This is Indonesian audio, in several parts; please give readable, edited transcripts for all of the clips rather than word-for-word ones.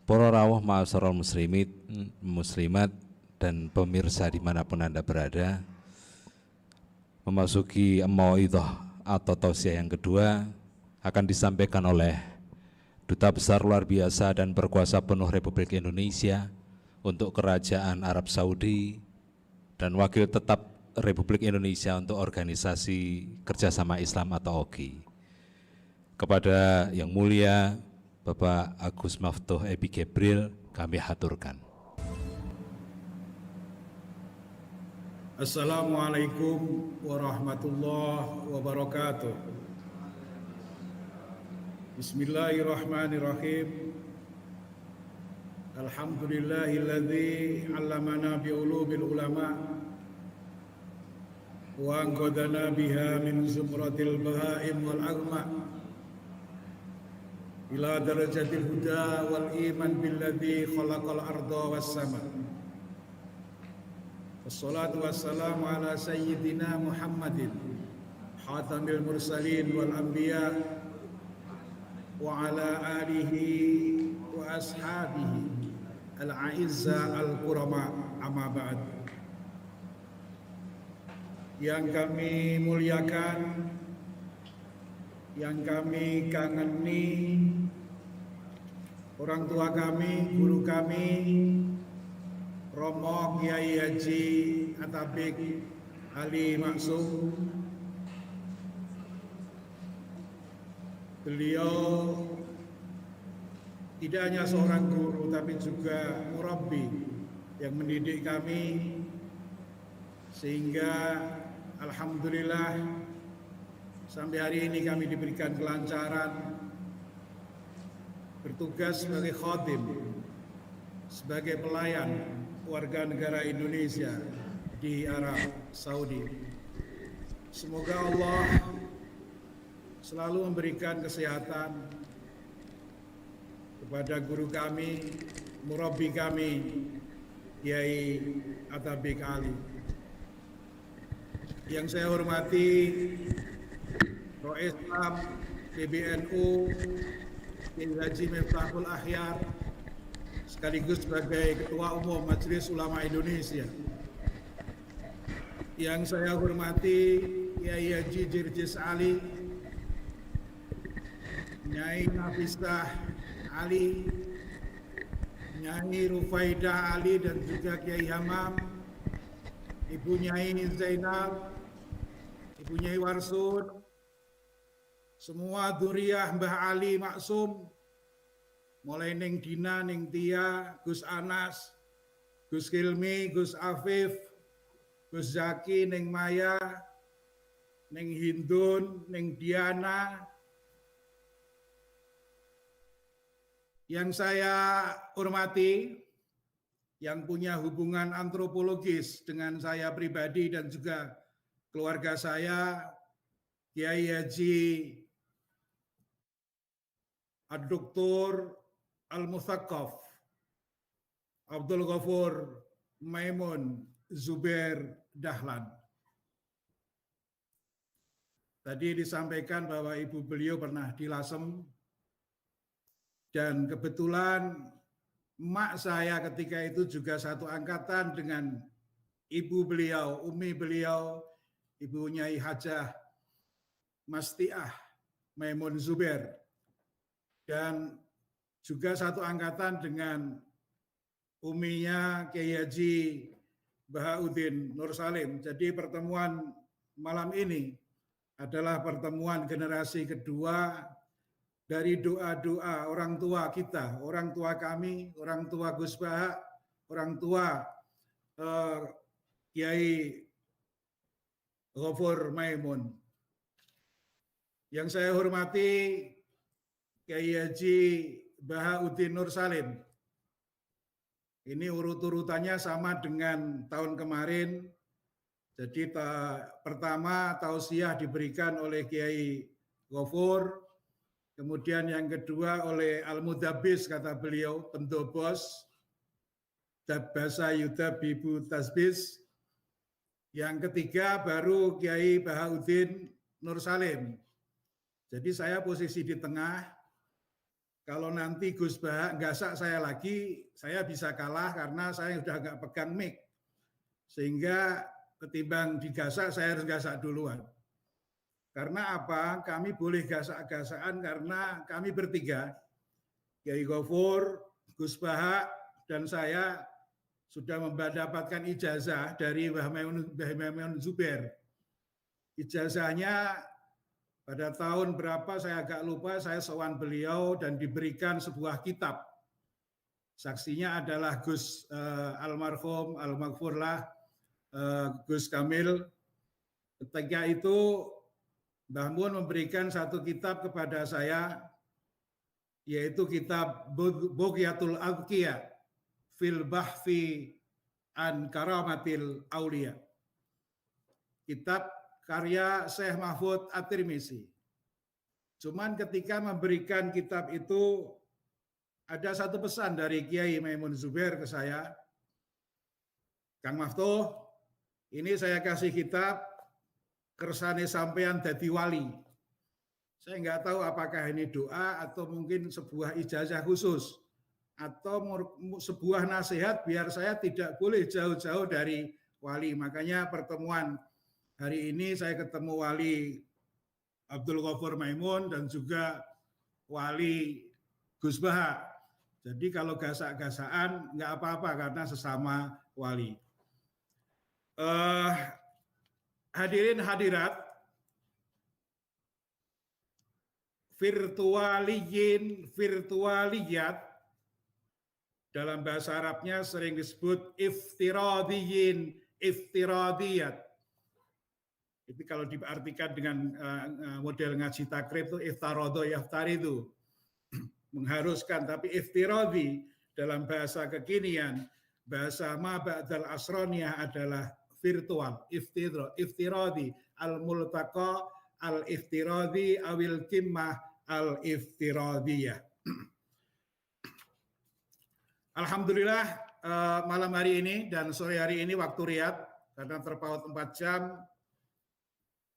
Para rawuh ma'asyiral muslimat dan pemirsa dimanapun Anda berada, memasuki mauidhah atau tausiah yang kedua akan disampaikan oleh Duta Besar luar biasa dan berkuasa penuh Republik Indonesia untuk Kerajaan Arab Saudi dan Wakil Tetap Republik Indonesia untuk Organisasi Kerjasama Islam atau OGI. Kepada Yang Mulia Bapak Agus Maftuh Ebi Gebril kami haturkan. Assalamualaikum warahmatullahi wabarakatuh. Bismillahirrahmanirrahim. Alhamdulillahilladzi 'allamana bi'ulubil ulama wa anqadana biha min zumratil bahaim wal agma ila darajatil huda wal iman billadzi khalaqal arda was sama. Wassalatu wassalamu ala sayyidina Muhammadin khatamil mursalin wal anbiya wa ala alihi wa ashabihi al-a'izza al-kurama, amma ba'd. Yang kami muliakan, yang kami kangeni, orang tua kami, guru kami, Romo Kiai Haji Atabik Ali Maksum. Beliau tidak hanya seorang guru tapi juga murabbi yang mendidik kami sehingga alhamdulillah sampai hari ini kami diberikan kelancaran bertugas sebagai khadim, sebagai pelayan warga negara Indonesia di Arab Saudi. Semoga Allah selalu memberikan kesehatan kepada guru kami, murabbi kami, Kiai Atabik Ali. Yang saya hormati Roh Islam PBNU Kiai Haji Miftahul Akhyar sekaligus sebagai Ketua Umum Majelis Ulama Indonesia. Yang saya hormati Kiai Haji Jirjis Ali, Nyai Nafisah Ali, Nyai Rufaidah Ali dan juga Kiai Hamam, Ibu Nyai Zainab, Ibu Nyai Warsun, semua dzurriyyah Mbah Ali Maksum, mulai Neng Dina, Neng Tia, Gus Anas, Gus Hilmi, Gus Afif, Gus Zaki, Neng Maya, Neng Hindun, Neng Diana. Yang saya hormati, yang punya hubungan antropologis dengan saya pribadi dan juga keluarga saya, Kiai Haji Ad-Doktor Al-Mutsaqqaf Abdul Ghafur Maimun Zubair Dahlan. Tadi disampaikan bahwa ibu beliau pernah di Lasem, dan kebetulan emak saya ketika itu juga satu angkatan dengan ibu beliau, umi beliau, Ibu Nyai Hajah Mastiah Maimun Zubair, dan juga satu angkatan dengan uminya Kiai Haji Bahauddin Nur Salim. Jadi pertemuan malam ini adalah pertemuan generasi kedua dari doa-doa orang tua kita, orang tua kami, orang tua Gus Baha, orang tua Kiai Ghafur Maimun. Yang saya hormati Kiai Haji Bahauddin Nur Salim. Ini urut-urutannya sama dengan tahun kemarin. Jadi pertama tausiah diberikan oleh Kiai Ghafur, kemudian yang kedua oleh Al-Mudabbis, kata beliau, pendobos, Dabbasa Yuda Bibu Tasbis. Yang ketiga baru Kiai Bahauddin Nur Salim. Jadi saya posisi di tengah. kalau nanti Gus Bah gasak saya lagi, saya bisa kalah karena saya sudah nggak pegang mic. Sehingga ketimbang digasak, saya harus gasak duluan. Karena apa? Kami boleh gasak-gasakan karena kami bertiga, Kiai Ghafur, Gus Bah, dan saya sudah mendapatkan ijazah dari Mbah Maimun Zubair. Ijazahnya pada tahun berapa saya agak lupa, saya sowan beliau dan diberikan sebuah kitab. Saksinya adalah Gus almarhum, almaghfurlah, Gus Kamil. Ketika itu Mbah Mun memberikan satu kitab kepada saya, yaitu kitab Bughyatul Adqiya fil Bahfi an Karamatil Aulia. Kitab karya Syekh Mahfud At-Tirmizi. Cuman ketika memberikan kitab itu, ada satu pesan dari Kiai Maimun Zubair ke saya, Kang Maftuh, ini saya kasih kitab, kersane sampean dadi wali. Saya nggak tahu apakah ini doa atau mungkin sebuah ijazah khusus, atau sebuah nasihat biar saya tidak boleh jauh-jauh dari wali. Makanya pertemuan hari ini saya ketemu Wali Abdul Ghafur Maimun dan juga Wali Gus Bah. Jadi kalau gasak-gasaan nggak apa-apa karena sesama wali. Hadirin hadirat, virtualiyat dalam bahasa Arabnya sering disebut iftiradiyat. Itu kalau diartikan dengan model ngaji takrib itu iftarodo yaftaridu, mengharuskan. Tapi iftiradi dalam bahasa kekinian, bahasa ma ba'dal asroniyah adalah virtual, iftiradi, al-multaqa, al-iftiradi, awil kimmah, al-iftiradiyah. Alhamdulillah malam hari ini dan sore hari ini waktu Riyadh, karena terpaut 4 jam,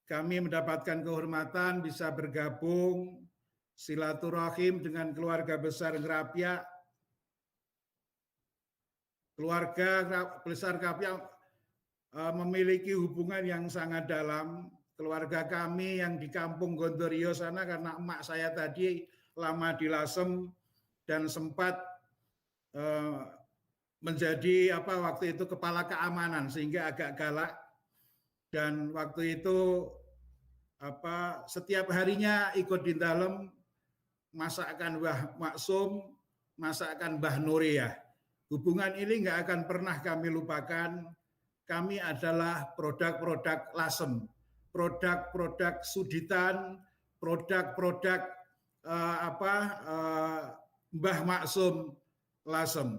kami mendapatkan kehormatan bisa bergabung silaturahim dengan keluarga besar Ngerapia. Keluarga besar Ngerapia memiliki hubungan yang sangat dalam. Keluarga kami yang di kampung Gondorio sana, karena emak saya tadi lama di Lasem dan sempat menjadi waktu itu kepala keamanan sehingga agak galak. Dan waktu itu setiap harinya ikut di dalam masakan Mbah Maksum, masakan Mbah Nuriyah. Hubungan ini nggak akan pernah kami lupakan. Kami adalah produk-produk Lasem, produk-produk Suditan, produk-produk Mbah Maksum Lasem.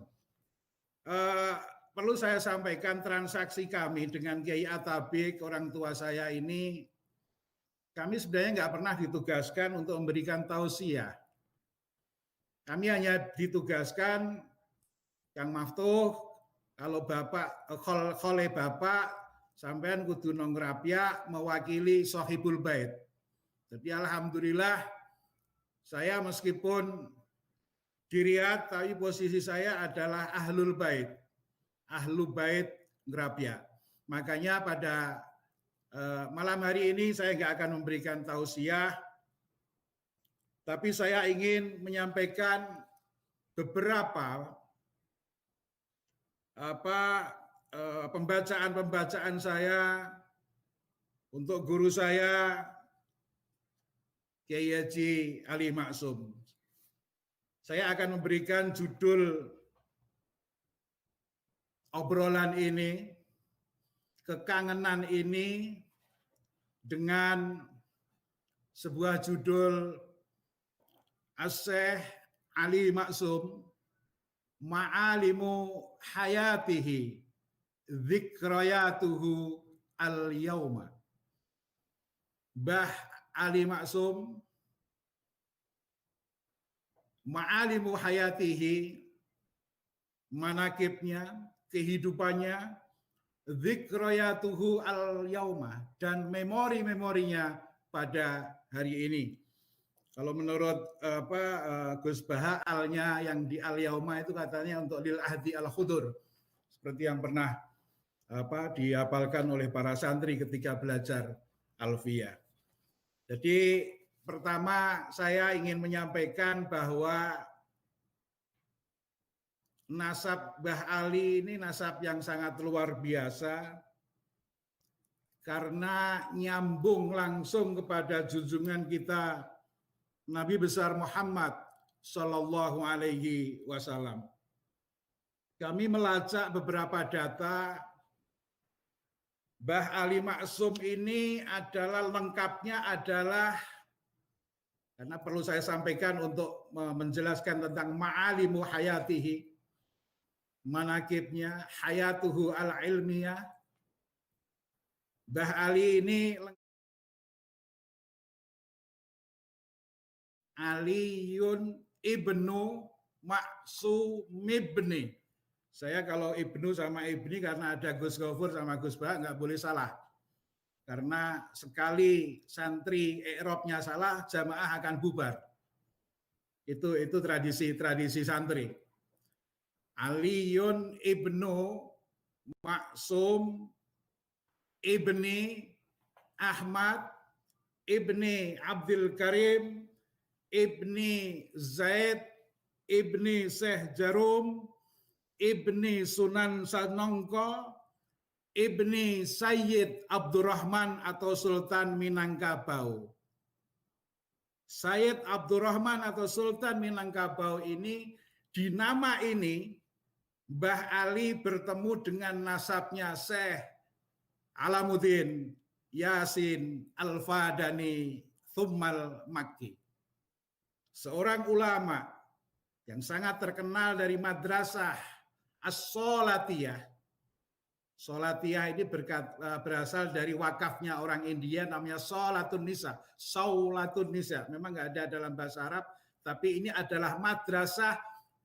Perlu saya sampaikan transaksi kami dengan Kiai Atabik, orang tua saya ini, kami sebenarnya nggak pernah ditugaskan untuk memberikan tausiah. Kami hanya ditugaskan, Kang Maftuh, kalau Bapak, khole Bapak, sampean kudu nang Ngerapia mewakili Sohibul Bait. Jadi alhamdulillah, saya meskipun di Riyadh, tapi posisi saya adalah Ahlul Bait. Ahlul Bait Ngerapia. Makanya pada malam hari ini saya nggak akan memberikan tausiah, tapi saya ingin menyampaikan beberapa pembacaan saya untuk guru saya Kiai Haji Ali Maksum. Saya akan memberikan judul obrolan ini, kekangenan ini, dengan sebuah judul As-Syekh Ali Maksum, Ma'alimu Hayatihi, Dzikrayatuhu Al-Yawma. Mbah Ali Maksum, Ma'alimu Hayatihi, manakibnya, kehidupannya, Dzikrayatuhu al-yauma, dan memori-memorinya pada hari ini. Kalau menurut Gus Baha alnya yang di al-yauma itu katanya untuk lil ahdi al-khudur. Seperti yang pernah dihafalkan oleh para santri ketika belajar alfiyah. Jadi pertama saya ingin menyampaikan bahwa nasab Mbah Ali ini nasab yang sangat luar biasa karena nyambung langsung kepada junjungan kita Nabi besar Muhammad Shallallahu Alaihi Wasallam. Kami melacak beberapa data. Mbah Ali Maksum ini adalah lengkapnya adalah, karena perlu saya sampaikan untuk menjelaskan tentang ma'alimu hayatihi, manakibnya, hayatuhu al-ilmiyah. Mbah Ali ini Aliyun ibnu Maksum ibni. Saya kalau ibnu sama ibni karena ada Gus Gofur sama Gus Bah nggak boleh salah. Karena sekali santri i'rabnya salah, jamaah akan bubar. Itu tradisi santri. Aliyun ibnu Maksum ibni Ahmad ibni Abdul Karim ibni Zaid ibni Syekh Jarum ibni Sunan Sanongko ibni Sayyid Abdurrahman atau Sultan Minangkabau. Sayyid Abdurrahman atau Sultan Minangkabau ini, di nama ini Mbah Ali bertemu dengan nasabnya Syekh Alamuddin Yasin Al-Fadani Thummal Makki. Seorang ulama yang sangat terkenal dari madrasah As-Solatiyah. Solatiyah ini berasal dari wakafnya orang India namanya Sholatun Nisa. Shaulatun Nisa. Memang nggak ada dalam bahasa Arab, tapi ini adalah madrasah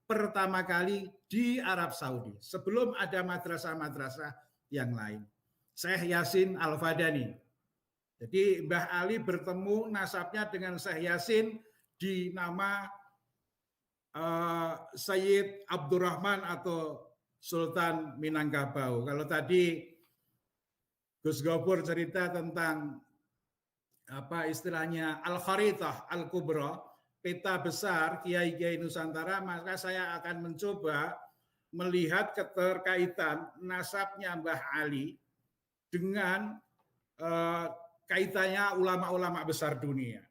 pertama kali di Arab Saudi. Sebelum ada madrasah-madrasah yang lain. Syekh Yasin Al-Fadani. Jadi Mbah Ali bertemu nasabnya dengan Syekh Yasin di nama Sayyid Abdurrahman atau Sultan Minangkabau. Kalau tadi Gus Gofur cerita tentang istilahnya Al-Kharitah Al-Kubra, peta besar Kiai-Kiai Nusantara, maka saya akan mencoba melihat keterkaitan nasabnya Mbah Ali dengan kaitannya ulama-ulama besar dunia.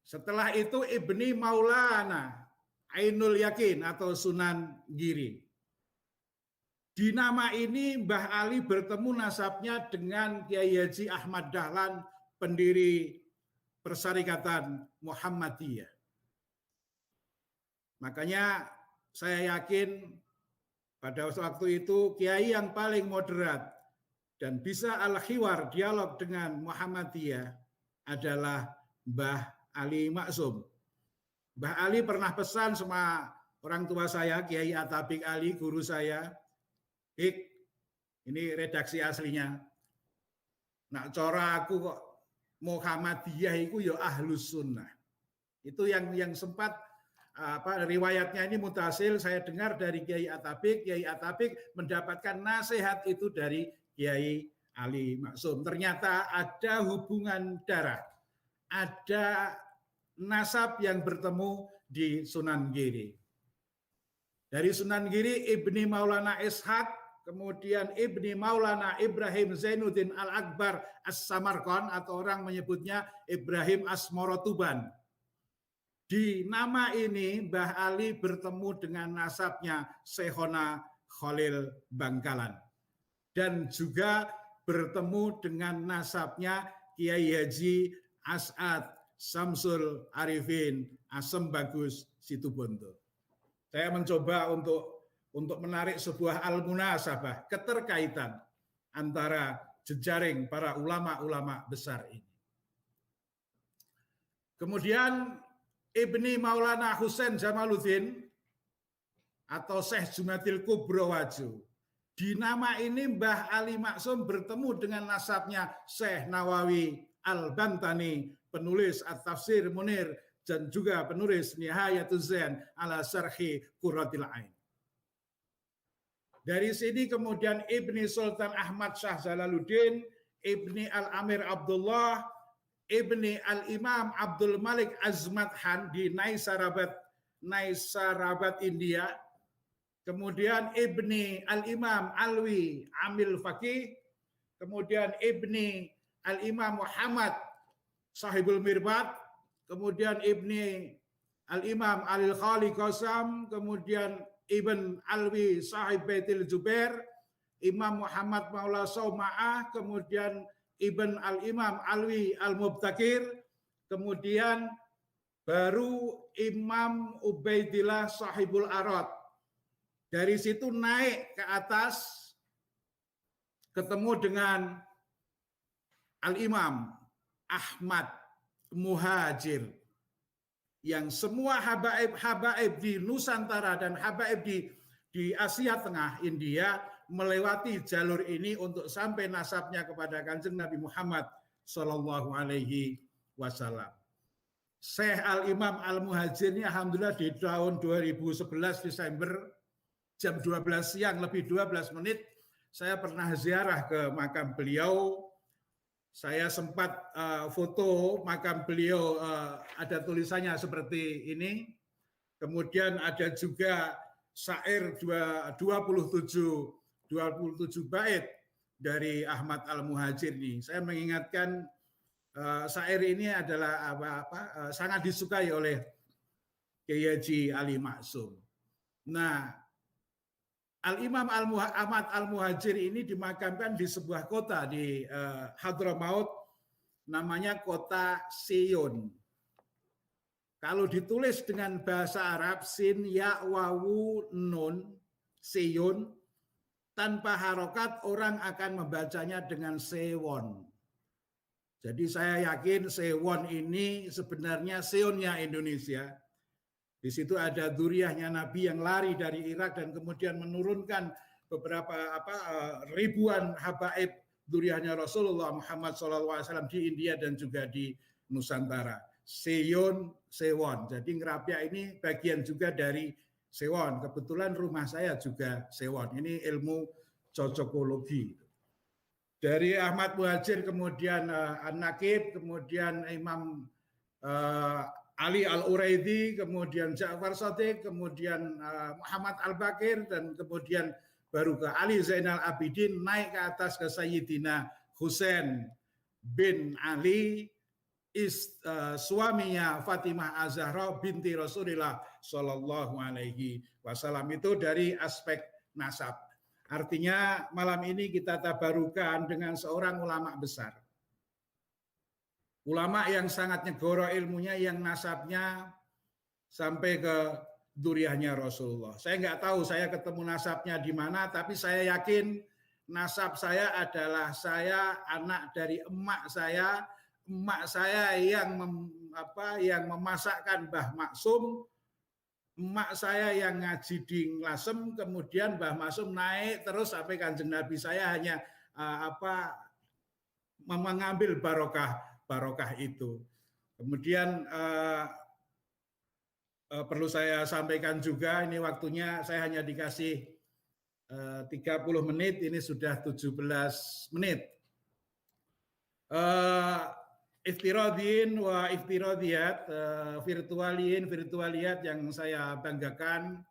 Setelah itu Ibni Maulana Ainul Yakin atau Sunan Giri. Di nama ini Mbah Ali bertemu nasabnya dengan Kiai Haji Ahmad Dahlan, pendiri Persyarikatan Muhammadiyah. Makanya saya yakin pada waktu itu Kiai yang paling moderat dan bisa al-khiwar, dialog dengan Muhammadiyah adalah Mbah Ali Maksum. Mbah Ali pernah pesan sama orang tua saya, Kiai Atabik Ali, guru saya, ini redaksi aslinya. Nak cara aku kok Muhammadiyah itu ya ahlus sunnah. Itu yang sempat riwayatnya ini mutasil, saya dengar dari Kiai Atabik. Kiai Atabik mendapatkan nasihat itu dari Kiai Ali Maksum. Ternyata ada hubungan darah, ada nasab yang bertemu di Sunan Giri. Dari Sunan Giri Ibni Maulana Ishaq, kemudian Ibni Maulana Ibrahim Zainuddin Al-Akbar As-Samarqand atau orang menyebutnya Ibrahim Asmorotuban. Di nama ini Mbah Ali bertemu dengan nasabnya Syekhona Khalil Bangkalan dan juga bertemu dengan nasabnya Kiai Haji As'ad Samsul Arifin Asem Bagus Situbondo. Saya mencoba untuk menarik sebuah al-munasabah, keterkaitan antara jejaring para ulama-ulama besar ini. Kemudian Ibni Maulana Husain Jamaluddin atau Syekh Jumatil Kubro Waju. Di nama ini Mbah Ali Maksum bertemu dengan nasabnya Syekh Nawawi Al-Bantani, penulis At-Tafsir Munir, dan juga penulis Nihayatuz Zain ala Syarhi Qurratil Ain. Dari sini kemudian Ibni Sultan Ahmad Shah Jalaluddin, Ibni Al-Amir Abdullah, Ibni Al-Imam Abdul Malik Azmat Khan di Naisarabat, India. Kemudian Ibni Al-Imam Alwi Amil Faqih. Kemudian Ibni Al-Imam Muhammad Sahibul Mirbat. Kemudian Ibni Al-Imam Alil Khali Qasam. Kemudian Ibn Alwi Sahib Baitil Jubair. Imam Muhammad Maula Sauma'ah. Kemudian Ibn Al-Imam Alwi Al-Mubtakir. Kemudian baru Imam Ubaidillah Sahibul Arad. Dari situ naik ke atas, ketemu dengan Al-Imam Ahmad Muhajir, yang semua habaib di Nusantara dan habaib di Asia Tengah, India, melewati jalur ini untuk sampai nasabnya kepada Kanjeng Nabi Muhammad Sallallahu Alaihi Wasallam. Syekh Al-Imam Al-Muhajir ini alhamdulillah di tahun 2011 Desember jam 12 siang lebih 12 menit saya pernah ziarah ke makam beliau. Saya sempat foto makam beliau, ada tulisannya seperti ini. Kemudian ada juga syair 27 bait dari Ahmad Al-Muhajir ini. Saya mengingatkan syair ini adalah sangat disukai oleh Kiai Haji Ali Maksum. Nah, Al-Imam Ahmad Al-Muhajir ini dimakamkan di sebuah kota di Hadramaut, namanya kota Sion. Kalau ditulis dengan bahasa Arab, sin, ya, wawu, nun, Sion, tanpa harokat orang akan membacanya dengan Sewon. Jadi saya yakin Sewon ini sebenarnya Sionnya Indonesia. Di situ ada dzurriyyahnya Nabi yang lari dari Irak dan kemudian menurunkan beberapa ribuan habaib dzurriyyahnya Rasulullah Muhammad SAW di India dan juga di Nusantara. Sewon. Jadi Ngerapia ini bagian juga dari Sewon. Kebetulan rumah saya juga Sewon. Ini ilmu cocokologi. Dari Ahmad Muhajir kemudian An-Naqib, kemudian Imam Ali Al-Uraidi, kemudian Ja'far Shadiq, kemudian Muhammad Al-Bakir, dan kemudian baru ke Ali Zainal Abidin, naik ke atas ke Sayyidina Husain bin Ali, suaminya Fatimah Az-Zahra binti Rasulullah Shallallahu Alaihi Wasallam. Itu dari aspek nasab. Artinya malam ini kita tabarukan dengan seorang ulama besar. Ulama yang sangat nyegoro ilmunya, yang nasabnya sampai ke dzurriyyahnya Rasulullah. Saya nggak tahu saya ketemu nasabnya di mana, tapi saya yakin nasab saya adalah saya anak dari emak saya yang memasakkan Mbah Maksum, emak saya yang ngaji di Nglasem, kemudian Mbah Maksum naik terus sampai Kanjeng Nabi. Saya hanya mengambil barokah itu. Kemudian perlu saya sampaikan juga, ini waktunya saya hanya dikasih 30 menit, ini sudah 17 menit. Iftiradin wa iftiradiyat, virtualiyat yang saya banggakan.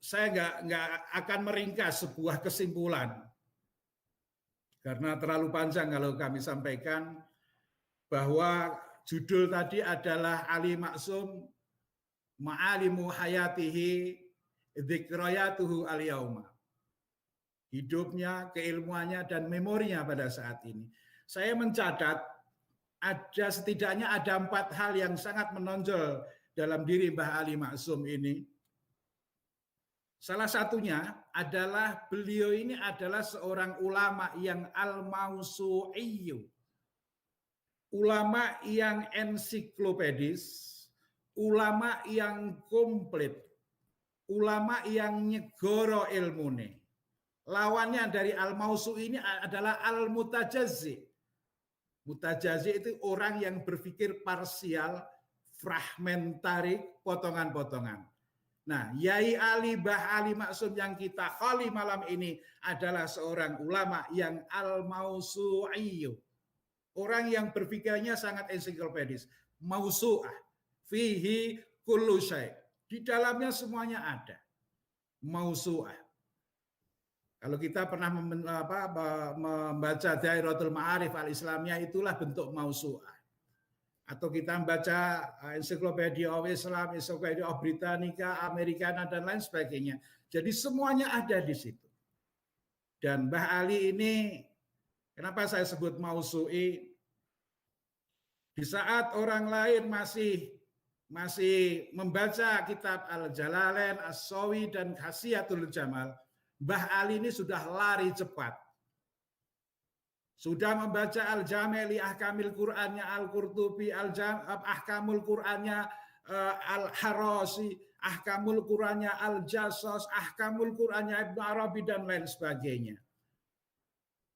Saya nggak akan meringkas sebuah kesimpulan karena terlalu panjang kalau kami sampaikan, bahwa judul tadi adalah Ali Maksum Ma'alimu Hayatihi Dzikrayatuhu Al-Yauma. Hidupnya, keilmuannya, dan memorinya pada saat ini. Saya mencatat setidaknya ada 4 hal yang sangat menonjol dalam diri Mbah Ali Maksum ini. Salah satunya adalah beliau ini adalah seorang ulama yang al-mausu'iyyu. Ulama yang ensiklopedis, ulama yang komplit, ulama yang nyegoro ilmune. Lawannya dari al-mausu' ini adalah al-mutajazzi. Mutajazi itu orang yang berpikir parsial, fragmentarik, potongan-potongan. Nah, Yai Ali Bah Ali Maksum yang kita khali malam ini adalah seorang ulama yang al-mausu'iyyu. Orang yang berpikirnya sangat ensiklopedis. Mausu'ah. Fihi kullu syai'. Di dalamnya semuanya ada. Mausu'ah. Kalau kita pernah membaca Dairatul Ma'arif al-Islamiyah, itulah bentuk mausu'ah. Atau kita membaca Ensiklopedia of Islam, Ensiklopedia of Britannica, Americana, dan lain sebagainya. Jadi semuanya ada di situ. Dan Mbah Ali ini, kenapa saya sebut mausu'i? Di saat orang lain masih membaca kitab Al-Jalalain, As-Sawi, dan Khasiyatul Jamal, Mbah Ali ini sudah lari cepat. Sudah membaca Al-Jami' li Ahkamil Qur'annya Al-Qurtubi, Ahkamul Qur'annya Al-Harasi, Ahkamul Qur'annya Al-Jassas, Ahkamul Qur'annya Ibnu Arabi, dan lain sebagainya.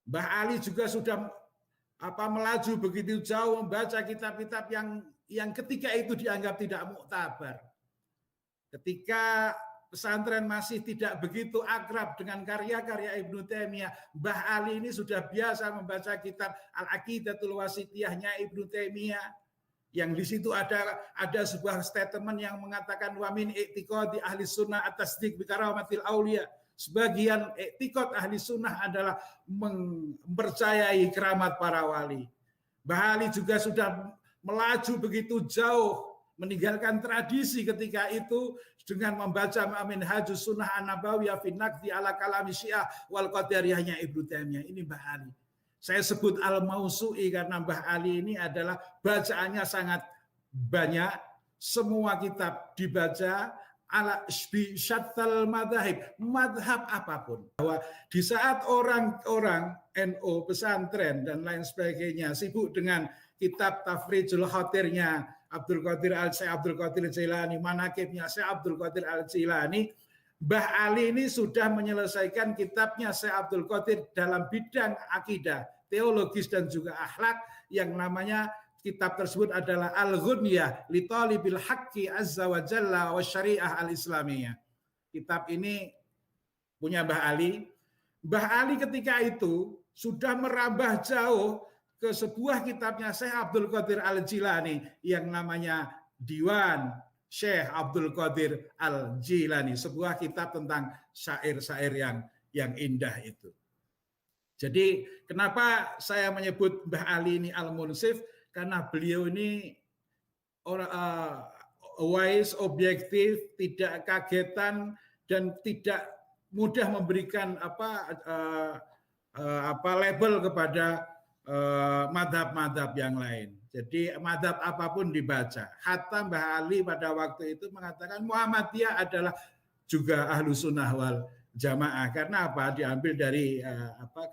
Mbah Ali juga sudah melaju begitu jauh membaca kitab-kitab yang ketika itu dianggap tidak muktabar. Ketika pesantren masih tidak begitu akrab dengan karya-karya Ibnu Taimiyah, Mbah Ali ini sudah biasa membaca kitab Al-Aqidatul Wasithiyahnya Ibnu Taimiyah, yang di situ ada sebuah statement yang mengatakan wa min i'tiqadi ahli sunnah at-tasdiq bi karamatil auliya. Sebagian i'tiqad ahli sunnah adalah mempercayai keramat para wali. Mbah Ali juga sudah melaju begitu jauh, meninggalkan tradisi ketika itu dengan membaca Minhajus Sunnah An-Nabawiyah fi Naqdi ala Kalami Syiah wal Qadariyahnya Ibnu Taimiyah. Ini Mbah Ali. Saya sebut al-mausu'i karena Mbah Ali ini adalah bacaannya sangat banyak, semua kitab dibaca ala syattal madzhab, madhab apapun. Bahwa di saat orang-orang NU, pesantren dan lain sebagainya sibuk dengan kitab Tafrijul Khatirnya Abdul Qadir Al-Jilani, manaqibnya Syekh Abdul Qadir Al-Jilani, Mbah Ali ini sudah menyelesaikan kitabnya Syekh Abdul Qadir dalam bidang akidah, teologis, dan juga akhlak, yang namanya kitab tersebut adalah Al-Ghunyah li Talibil Haqqi Azza wa Jalla wa Syariah Al-Islamiyah. Kitab ini punya Mbah Ali. Mbah Ali ketika itu sudah merambah jauh ke sebuah kitabnya Syekh Abdul Qadir Al-Jilani yang namanya Diwan Syekh Abdul Qadir Al-Jilani, sebuah kitab tentang syair-syair yang indah itu. Jadi kenapa saya menyebut Mbah Ali ini Al-Munsif? Karena beliau ini orang wise, objektif, tidak kagetan, dan tidak mudah memberikan label kepada madhab-madhab yang lain. Jadi madhab apapun dibaca. Hatta Mbah Ali pada waktu itu mengatakan Muhammadiyah adalah juga ahlu sunnah wal jamaah. Karena apa? Diambil dari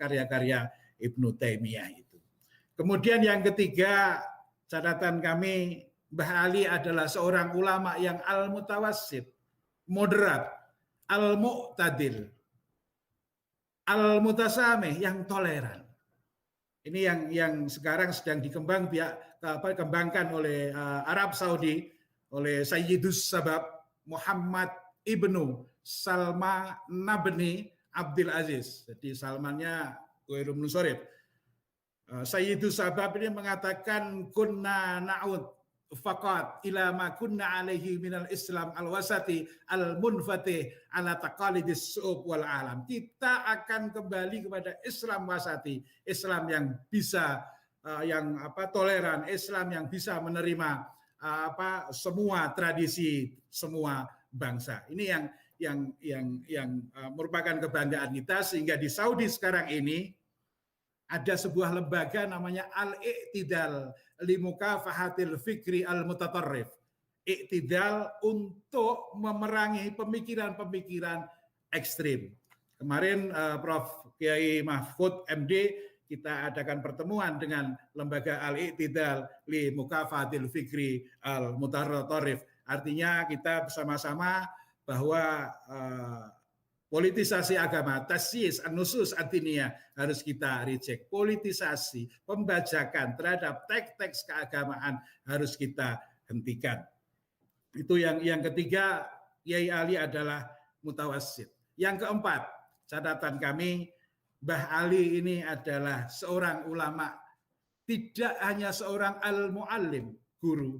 karya-karya Ibnu Taimiyah itu. Kemudian yang ketiga, catatan kami, Mbah Ali adalah seorang ulama yang al-mutawassit, moderat, al-mu'tadil, al-mutasamih, yang toleran. Ini yang sekarang sedang dikembangkan oleh Arab Saudi, oleh Sayyidus Sabab Muhammad Ibnu Salma Nabni Abdul Aziz. Jadi Salmannya Ghairu Munsharif. Sayyidus Sabab ini mengatakan kunna na'ud faqat ila ma kunna alaihi minal Islam al-wasati al-munfatih ala taqalidis su'ub wal alam. Kita akan kembali kepada Islam wasati, Islam yang bisa toleran, Islam yang bisa menerima semua tradisi semua bangsa. Ini yang merupakan kebanggaan kita, sehingga di Saudi sekarang ini ada sebuah lembaga namanya Al-Iqtidal li Mukafahatil Fikri Al-Mutatarrif. Iqtidal untuk memerangi pemikiran-pemikiran ekstrim. Kemarin Prof. Kiai Mahfud MD kita adakan pertemuan dengan lembaga Al-Iqtidal li Mukafahatil Fikri Al-Mutatarrif. Artinya kita bersama-sama bahwa Politisasi agama, tasyis, an-nusus ad-diniyah harus kita reject. Politisasi, pembajakan terhadap teks-teks keagamaan harus kita hentikan. Itu yang ketiga, Kiai Ali adalah mutawassit. Yang keempat, catatan kami, Mbah Ali ini adalah seorang ulama, tidak hanya seorang al-muallim, guru,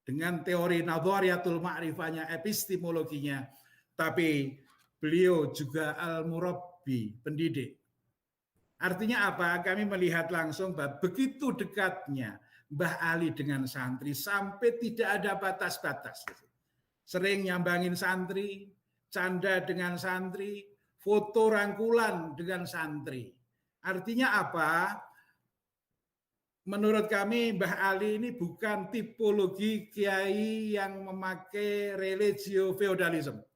dengan teori nadhariyatul ma'rifahnya, epistemologinya, tapi beliau juga al-murabbi, pendidik. Artinya apa? Kami melihat langsung bahwa begitu dekatnya Mbah Ali dengan santri sampai tidak ada batas-batas. Sering nyambangin santri, canda dengan santri, foto rangkulan dengan santri. Artinya apa? Menurut kami Mbah Ali ini bukan tipologi kiai yang memakai religio feudalism.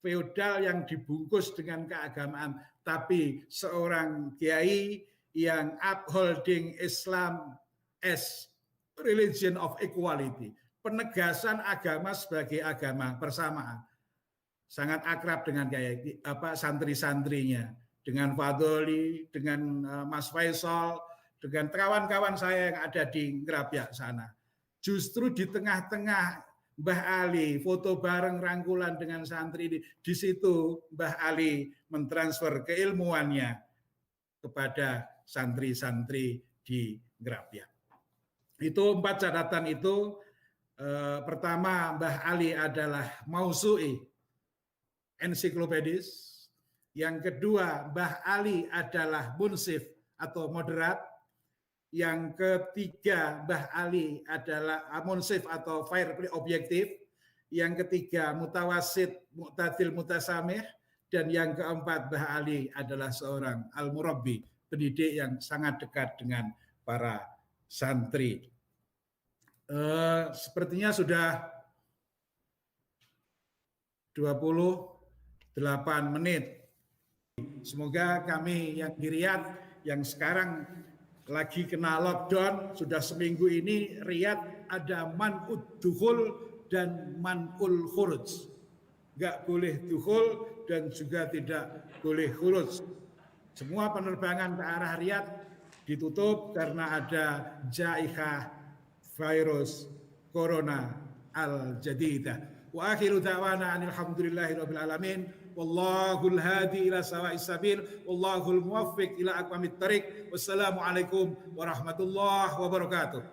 Feodal yang dibungkus dengan keagamaan, tapi seorang kiai yang upholding Islam as religion of equality, penegasan agama sebagai agama persamaan. Sangat akrab dengan kiai santri-santrinya, dengan Fadoli, dengan Mas Faisal, dengan kawan-kawan saya yang ada di Ngrabyak sana. Justru di tengah-tengah Mbah Ali foto bareng rangkulan dengan santri ini, di situ Mbah Ali mentransfer keilmuannya kepada santri-santri di Ngrabyak. Itu 4 catatan itu. Pertama, Mbah Ali adalah mausu'i, ensiklopedis. Yang kedua, Mbah Ali adalah munsif atau moderat. Yang ketiga, Mbah Ali adalah munsif atau fair play objektif. Yang ketiga, mutawassit, mu'tadil, mutasamih. Dan yang keempat, Mbah Ali adalah seorang al-murabbi, pendidik yang sangat dekat dengan para santri. Sepertinya sudah 28 menit. Semoga kami yang di Riyadh yang sekarang lagi kena lockdown sudah seminggu ini, Riyadh ada man'ud dukhul dan man'ul khuruj. Enggak boleh dukhul dan juga tidak boleh khuruj. Semua penerbangan ke arah Riyadh ditutup karena ada jaihah virus corona al-jadidah. Wa akhiru da'wana alhamdulillahirabbil alamin. Wallahul hadi ila sawa'is sabil, wallahul muwaffiq ila aqwamit thariq. Wassalamualaikum warahmatullahi wabarakatuh.